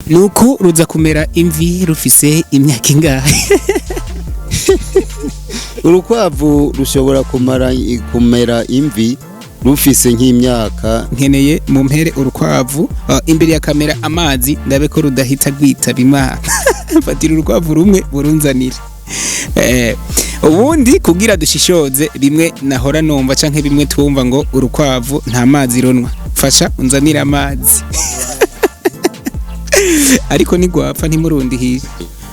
nuko ruza kumera imvi rufise imyaka ingahe? urukwavu rushobora kumera imvi rufise nk'imyaka. Nkeneye mu mpere urukwavu imbere ya kamera amazi ndabe ko rudahita rwitaba Imana. Mfatira urukwavu rumwe burunzanire. Ubundi kugira dushishoze bimwe nahora numva canke bimwe twumva ngo urukwavu nta mazi ronwa. Fasha unzanira amazi. Ariko nigwapfa ntimurundihiye.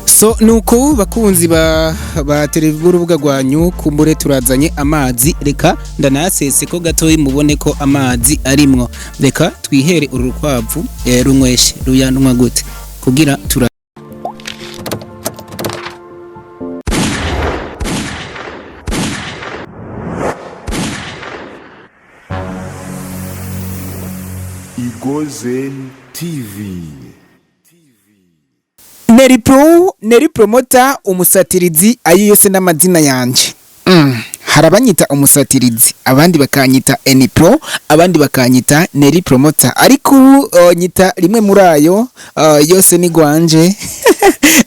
So nuko bakunzi ba televiziyo urubuga rwanyu kumbure turazanye amazi, reka ndanasese ko gatoyi mubone ko amazi arimwo. Reka twihere uru rukwavu runyweshe ruyanwa gute kugira tura Igozen TV. Neri Promota umusatirizi ayo yose n'amazina yanje. Harabanyita umusatirizi, abandi bakanyita Enipro, abandi bakanyita Neri Promota. Ariko nyita rimwe muri ayo yose ni gwanje.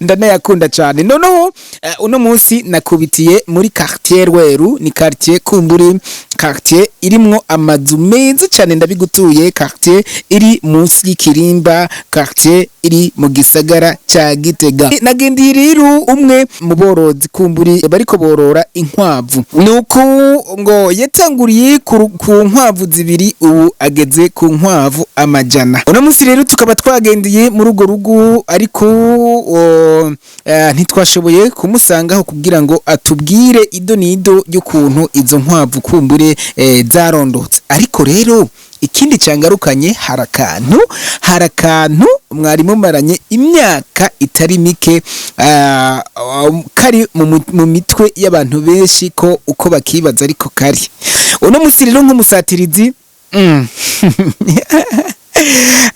Ndanayakunda cyane. Noneho uno munsi nakubitiye muri quartier Rweru, ni quartier kumburi, quartier irimwo amazu meza cyane ndabigutuye, quartier iri munsi y'Ikirimba, quartier iri mu gisagara ca Gitega. Nagendiye rero umwe mu borozi kumburi bariko borora inkwavu. Nuko ngo yatanguriye ku nkwavu zibiri ubu ageze ku nkwavu amajana. Uno munsi rero tukaba twagendiye muri ugo rugo ariko ntitwashoboye kumusangaho kugira ngo atubwire ido nido y'ukuntu izo nkwavu kumbure zarondotse. Ariko rero ikindi cyangarukanye harakantu mwarimu maranye imyaka itari mike kari mu mitwe y'abantu benshi ko uko bakibaza ariko kari uno munsi rero nk'umusatirizi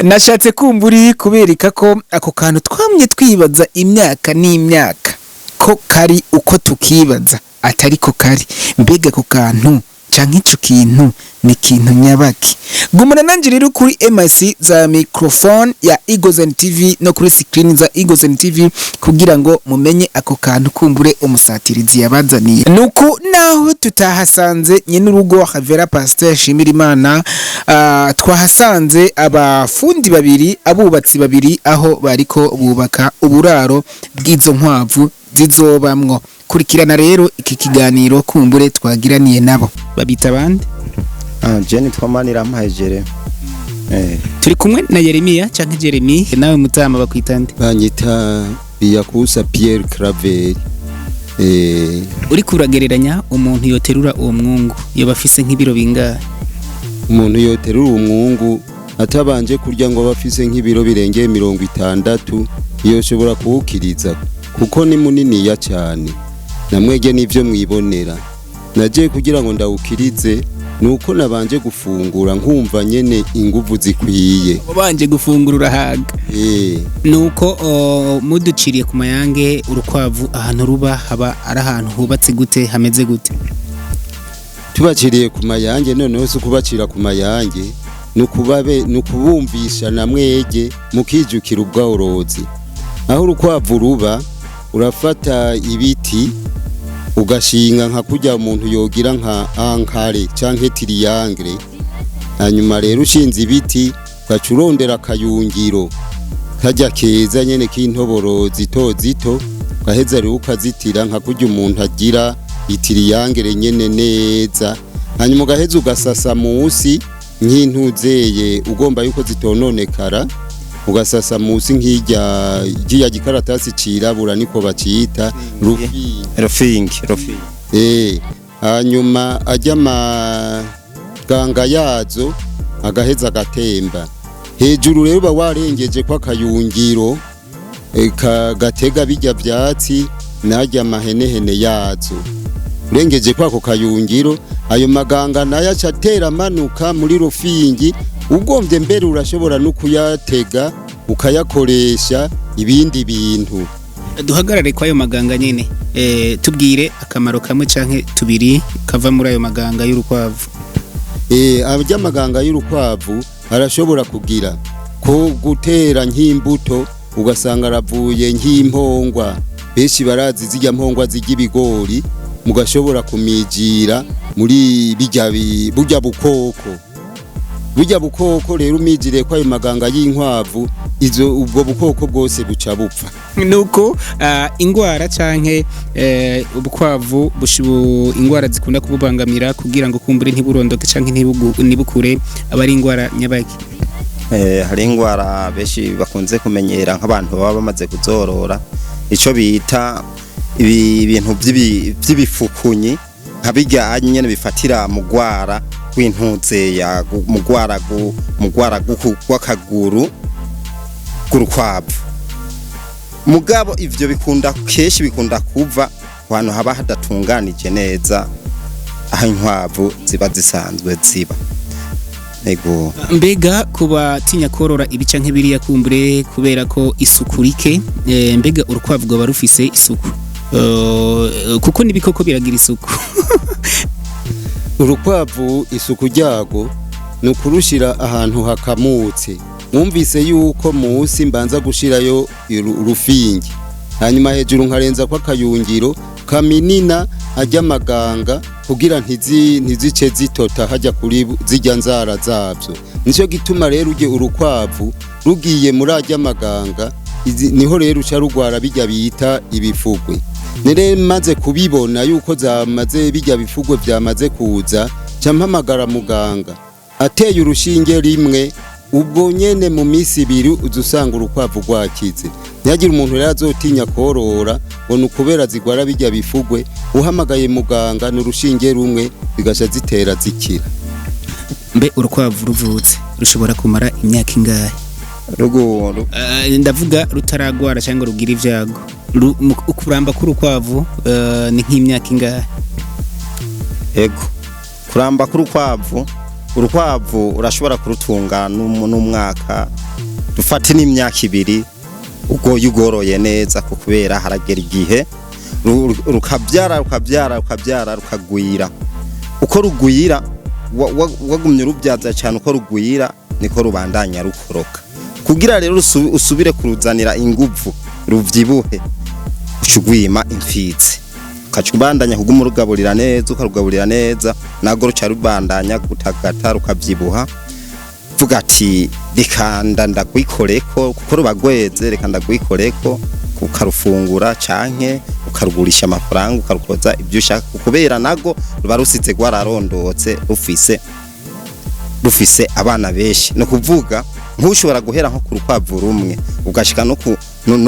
nashatse kumburi kubereka ko ako kantu twamye twibaza imyaka n'imyaka ko kari uko tukibaza atari ko kari. Mbega ako kantu canke ico kintu ni kintu nyabaki? Gumana nanje rero kuri MIC za microphone ya Igozen TV no kuri screen za Igozen TV kugira ngo mumenye ako kantu kumbure umusatirizi yabazaniye. Nuko naho tutahasanze nyene urugo Havera Pasteur Shimirimana, twahasanze abafundi babiri, abubatsi babiri aho bariko bubaka uburaro bw'izo nkwavu zizobamwo. Kurikirana rero iki kiganiro kumbure twagiraniye nabo. Babita bande? Jenny twamanira mpajere. Turi kumwe na Yeremia canke Jeremy, nawe mutama bakwitande. Banyita Biyakusa Pierre Claver. Uri kuragereranya umuntu yoterura uwo mwungu yoba afise nk'ibiro bingahe? Umuntu yoterura umwungu atabanje kurya ngo bafise nk'ibiro birengeye 60 yoshobora kuwukiriza kuko ni munini ya cyane. Namwege nivyo mwibonera. Naje kugira ngo ndawukirize nuko nabanje gufungura nkumva nyene inguvu zikwiye. Ubanje gufungura urahaga. Nuko muduciriye ku mayange urukwavu ahantu ruba haba ari ahantu hubatse gute hameze gute? Tubaciriye ku mayange noneho so kubacira ku mayange nukubumvisha namwege mukijukira ubworozi. Aho urukwavu ruba urafata ibiti ugashinga nka kujya umuntu yogira nka ankare canke triangle, hanyuma rero ushinze ibiti gacurondera akayungiro kajya keza nyene k'intoboro zito zito, gaheza rero ukazitira nka kujya umuntu agira itriangle nyene neza, hanyuma gaheza ugasasa musi nk'intuzeye ugomba yuko zitononekara, ugasasa musi nk'ijya gikaratasi cirabura niko bacita rufingi. Hanyuma ajya maganga yazo agaheza agatemba hejuru rero ba warengeje kwa kayungiro gatega bijya vyatsi najya mahenehene yazo urengeje kwako kayungiro ayo maganga nayo acatera manuka muri rufingi. Ugomvye mbere urashobora no kuyatega ukayakoresha ibindi bintu. Duhagarare kwa ayo maganga nyene tubwire akamaro kamwe canke tubiri kava muri ayo maganga y'urukwavu. Abajya maganga y'urukwavu arashobora kugira ko gutera nk'imbuto ugasanga aravuye nk'impongwa, benshi barazi zijya mpongwa z'igibigori, mugashobora kumijira muri burya bukoko rero umijire ko ayo maganga y'inkwavu ubwo bukoko bwose buca bupfa. Nuko ingwara canke ubukwavu ingwara zikunda kububangamira kugira ngo kumbure ntiburondoke canke ntibukure abari ingwara nyabaki. Hari ingwara benshi bakunze kumenyera nk'abantu baba bamaze kuzorora ico bita ibintu by'ibifukunyi nkabijya nyene bifatira mu gwara kw'intuze ya mugwara gw'akaguru k'urukwavu. Mugabo ivyo kenshi bikunda kuva ahantu haba hadatunganije neza aho inkwavu ziba zisanzwe ziba. Ego. Mbega kuba tinya korora ibica nk'ibiriya kumbure kubera ko isuku rike, mbega urukwavu rwaba rufise isuku kuko nibikoko biragira isuku. Urukwavu isuku ryago nukurushira ahantu hakamutse. Mwumvise yuko musi mbanza gushirayo urufingi, hanyuma hejuru nkarenza kwa kayungiro kaminina ajya amaganga kugira ntizice zitota hajya kuri zijya nzara zabyo. Nico gituma rero uje urukwavu rugiye muri ajya amaganga niho rero uca rugwara bijya bita ibifugwe. Nere maze kubibona yuko zamaze bijya bifugwe byamaze kuza, campamagara muganga ateye urushinge rimwe, ubwo nyene mu misi 2 uzusanga urukwavu rwakize. Nyagira umuntu rero azotinya korora ngo nukubera zigwara bijya bifugwe, uhamagaye muganga n'urushinge rumwe bigasha zitera zikira. Mbe urukwavu ruvutse rushobora kumara imyaka ingahe? Ruguru Ndavuga rutaragwara cyangwa rugira ivyago. Ukuramba k'urukwavu ni nk'imyaka ingahe? Ego. Kuramba k'urukwavu, urukwavu urashobora kurutunga n'umwaka, dufate n'imyaka 2 ubwo yugoroye neza kubera haragera igihe rukabyara rukagwira. Uko rugwira wagumye rubyaza cyane, uko rugwira niko rubandanya rukoroka. Kugira rero usubire kuruzanira inguvu ruvyibuhe ucugwima imfizi, ukacubandanya kuguma rugaburira neza, ukarugaburira neza nago ruca rubandanya gutagata rukavyibuha. Vuga ati rikanda ndagwikoreko kuko rubagweze, reka ndagwikoreko ukarufungura canke ukarugurisha amafaranga ukarukoza ibyo ushaka, kubera nago ruba rusize gwararondotse rufise abana benshi. No kuvuga ntushobora guhera nko ku rukwavu rumwe ugashika no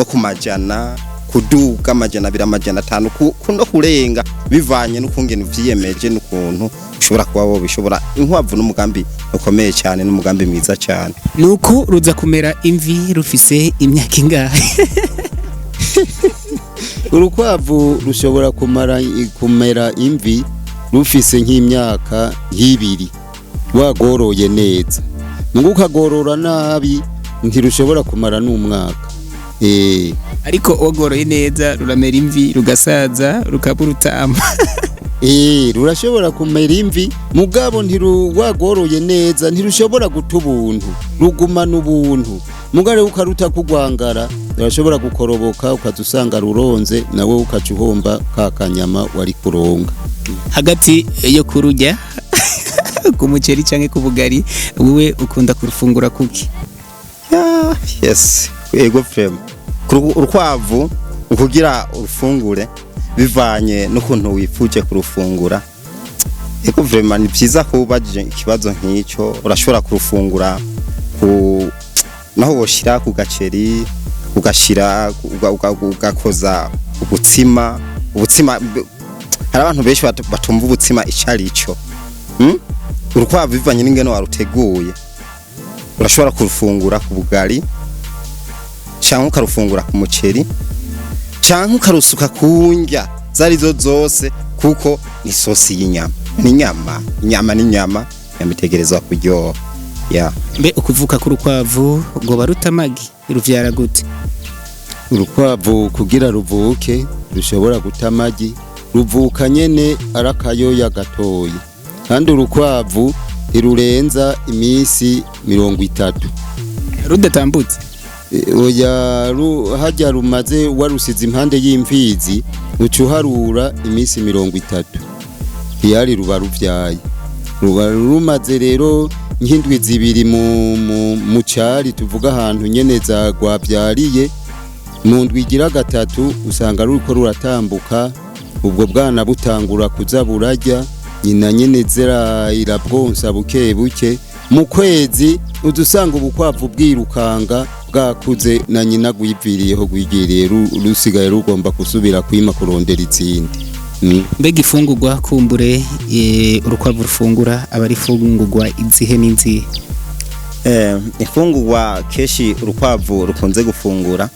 ku majana, kuduga amajana 2 amajana 5 no kurenga, bivanye n'ukungene uvyiyemeje n'ukuntu ushobora kuba bo bishobora. Inkwavu n'umugambi ukomeye cyane n'umugambi mwiza cyane. Nuko ruza kumera imvi rufise imyaka ingahe? Urukwavu rushobora kumera imvi rufise nk'imyaka 2 wagoroye neza. Munguka gorora nabi ntirushobora kumara n'umwaka. Ariko ogoroye neza ruramera imvi rugasaza rukaburutama. Rurashobora kumera imvi mugabo ntiruwagoroye neza ntirushobora gutubuntu, ruguma n'ubuntu. Mugare ukaruta kugwangara urashobora gukoroboka ukazusanga ruronze, nawe ukacuhomba kakanyama wari kuronga. Hagati yo kurujya ku muceri canke ku bugari, wewe ukunda kurufungura kuki? Yes, ego frame. Urukwavu ukugira urufungure bivanye n'ukuntu wifuje kurufungura. Ego vraiment ni byiza ko ubajije ikibazo nk'icyo. Urashobora kurufungura naho woshira ku gaceri, ugashira ugakoza ubutsima. Hari abantu benshi batumva ubutsima icari ico. Urukwavu bivanye n'ingene waruteguye, urashobora kurufungura ku bugari cyangwa ukarufungura ku muceri cyangwa ukarusuka kunjya zarizo zose, kuko ni sosi y'inyama. Inyama yamitegerezwa kuryoha. Mbe ukuvuka k'urukwavu ngo baruta amagi ruvyara gute? Urukwavu kugira ruvuke rushobora guta amagi, ruvuka nyene arakayoya gatoyi, kandi urukwavu ntirurenza imisi 30 rudatambutse. oya hajya rumaze warusize impande y'imfizi ucuharura iminsi 30 ntiyari ruba ruvyaye ruba rumaze rero nk'indwi zibiri mu cari tuvuga ahantu nyene zagwavyariye mu ndwi igira gatatu usanga ruriko ruratambuka ubwo bwana butangura kuza burarya nyina nyene zera irabwonsa buke buke mu kwezi udusanga ubukwavu bwirukanga bwakuze na nyina gwiviriyeho gwigiriye rusigaye rugomba kusubira kwima kurondera izindi. Mbega ifungurwa kumbure urukwavu rufungura abari fungurwa izihe n'inzihe? Ifungurwa keshi urukwavu rukunze gufungura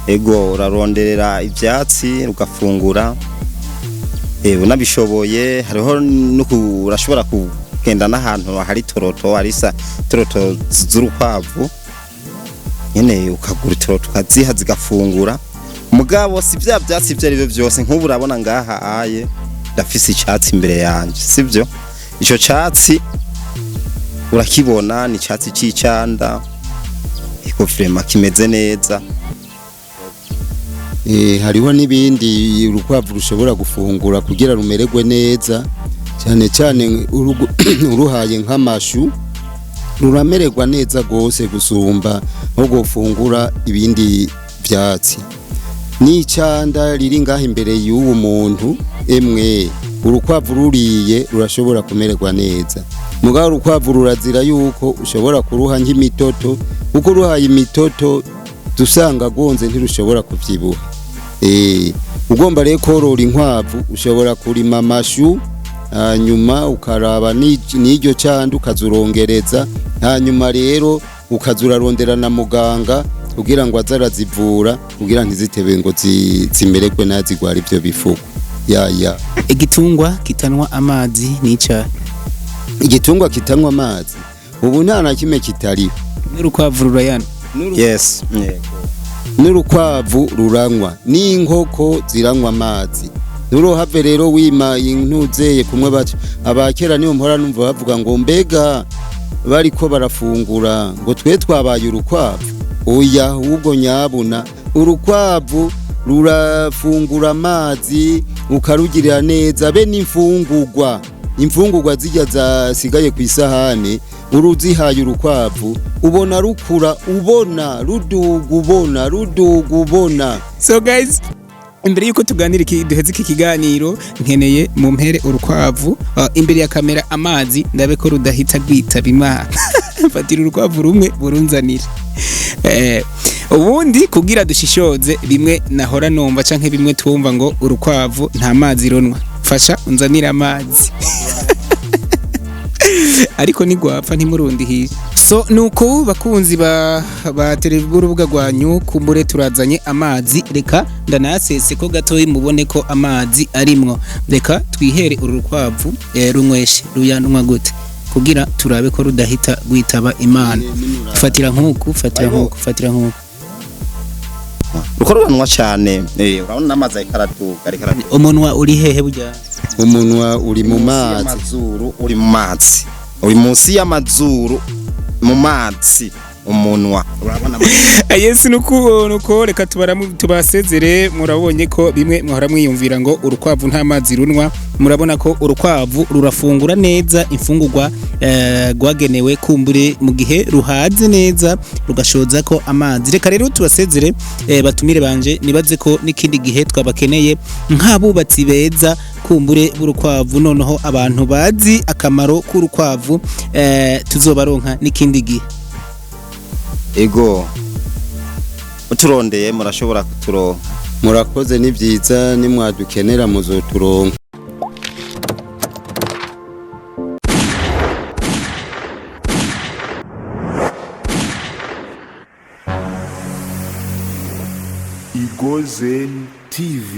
ego uraronderera ivyatsi rugafungura unabishoboye hariho nuko urashobora kugenda n'ahantu hari toroto arisa toroto z'urukwavu nyene ukagura toroto kaziha zigafungura mugabo si vya byatsi ivyo arivyo byose nk'ubu urabona ngaha aye ndafise icatsi imbere yanje sivyo ico catsi urakibona ni catsi c'icanda iko vrema kimeze neza. Hariho n'ibindi urukwavu rushobora gufungura kugira rumererwe neza cyane cyane uruhaye nk'amashu ruramererwa neza gose gusumba nko gufungura ibindi vyatsi n'icanda riri ngaho imbere y'uwo muntu emwe urukwavu ruriye rurashobora kumererwa neza mugabo urukwavu rurazira yuko ushobora kuruha nk'imitoto kuko ruhaye imitoto dusanga gonze ntirushobora kuvyibuha. Ugomba rero korora inkwavu ushobora kurima amashu hanyuma ukaraba n'iryo canda ukazurongereza hanyuma rero ukazurarondera na muganga kugira ngo azarazivura kugira ntizitebe ngo zimererwe nazigwara ivyo bifuko ya igitungwa kitanwa amazi nica igitungwa kitanwa amazi ubu nta na kimwe kitariho n'urukwavu rurayana. Yes n'urukwavu ruranywa n'inkoko ziranywa amazi nurohave rero wima intuzeye kumwe baca abakera niyo mpora numva bavuga ngo mbega bariko barafungura ngo twe twabaye urukwavu oya ubwo nyabuna urukwavu rurafungura amazi ukarugirira neza be n'imfungurwa zijya zasigaye ku isahane uruzihaye urukwavu ubona rukura ubona ruduga. So guys, imbere yuko tuganira duheze iki kiganiro nkeneye mu mpere urukwavu imbere ya kamera amazi ndabe ko rudahita gwitaba Imana fatira urukwavu rumwe burunzanira ubundi kugira dushishoze bimwe nahora numva canke bimwe twumva ngo urukwavu nta mazi ronwa fasha unzanira amazi ariko nigwapfa ntimurundi hiye. So nuko bakunzi ba urubuga rwanyu kumbure turazanye amazi reka ndanasese ko gatoyi mubone ko amazi arimwo reka twihere urukwavu runyweshe ruyanwa gute kugira turabe ko rudahita gwitaba Imana. Fatira nkuku ruko ruranwa cyane urabona n'amazi arikaraduga umunwa uri hehe burya umunwa uri mu mazi amazuru uri mu mazi uri munsi y'amazuru mu mazi umunwa urabona Yesu nuko reka tubasezere murabonye ko bimwe muhora mwiyumvira ngo urukwavu nta mazi runwa murabona ko urukwavu rurafungura neza imfungurwa gwagenewe kumbure mu gihe ruhaze neza rugashoza ko amazi. Reka rero tubasezere batumire banje nibaze ko n'ikindi gihe twabakeneye nk'abubatsi beza kumbure burukwavu noneho abantu bazi akamaro k'urukwavu tuzobaronka n'ikindi gihe. Ego uturondeye murashobora kuturonka murakoze ni byiza nimwadukenera muzoturonka. Igozen TV.